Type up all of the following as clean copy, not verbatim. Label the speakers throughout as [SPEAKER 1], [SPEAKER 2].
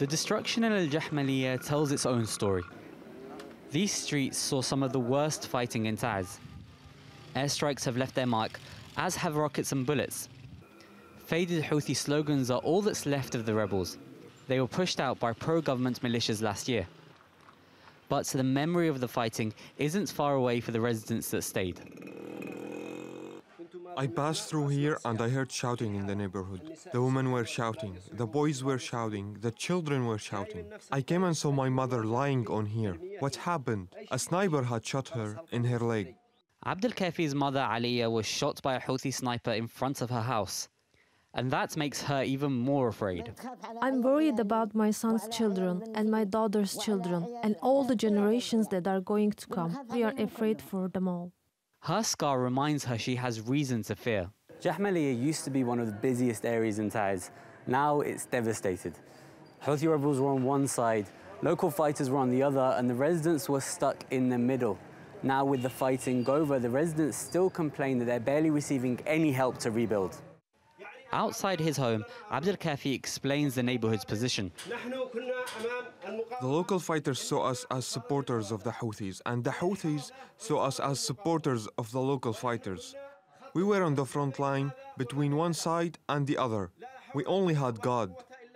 [SPEAKER 1] The destruction in Al-Jahmaliyah tells its own story. These streets saw some of the worst fighting in Taiz. Airstrikes have left their mark, as have rockets and bullets. Faded Houthi slogans are all that's left of the rebels. They were pushed out by pro-government militias last year. But the memory of the fighting isn't far away for the residents that stayed.
[SPEAKER 2] I passed through here and I heard shouting in the neighborhood. The women were shouting, the boys were shouting, the children were shouting. I came and saw my mother lying on here. What happened? A sniper had shot her in her leg.
[SPEAKER 1] Abdul Kafi's mother Aliyah was shot by a Houthi sniper in front of her house. And that makes her even more afraid.
[SPEAKER 3] I'm worried about my son's children and my daughter's children and all the generations that are going to come. We are afraid for them all.
[SPEAKER 1] Her scar reminds her she has reason to fear. Jahmaliyah used to be one of the busiest areas in Taiz. Now it's devastated. Houthi rebels were on one side, local fighters were on the other, and the residents were stuck in the middle. Now with the fighting over, the residents still complain that they're barely receiving any help to rebuild. Outside his home, Abdul Kafi explains the neighbourhood's position.
[SPEAKER 2] The local fighters saw us as supporters of the Houthis, and the Houthis saw us as supporters of the local fighters. We were on the front line between one side and the other. We only had God.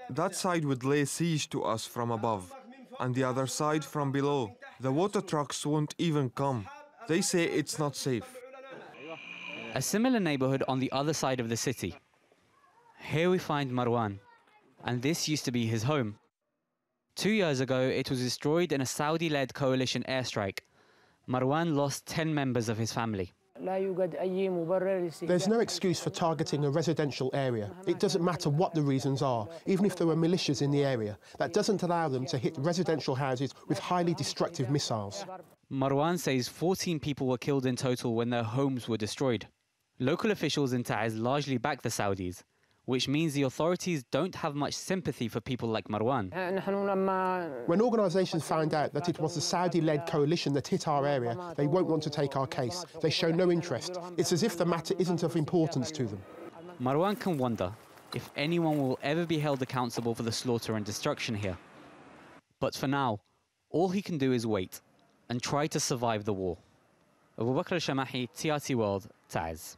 [SPEAKER 2] That side would lay siege to us from above, and the other side from below. The water trucks won't even come. They say it's not safe.
[SPEAKER 1] A similar neighbourhood on the other side of the city. Here we find Marwan, and this used to be his home. 2 years ago, it was destroyed in a Saudi-led coalition airstrike. Marwan lost 10 members of his family.
[SPEAKER 4] There's no excuse for targeting a residential area. It doesn't matter what the reasons are, even if there were militias in the area. That doesn't allow them to hit residential houses with highly destructive missiles.
[SPEAKER 1] Marwan says 14 people were killed in total when their homes were destroyed. Local officials in Taiz largely back the Saudis, which means the authorities don't have much sympathy for people like Marwan.
[SPEAKER 4] When organisations found out that it was the Saudi-led coalition that hit our area, they won't want to take our case. They show no interest. It's as if the matter isn't of importance to them.
[SPEAKER 1] Marwan can wonder if anyone will ever be held accountable for the slaughter and destruction here. But for now, all he can do is wait and try to survive the war. Abubakr Shamahi, TRT World, Taiz.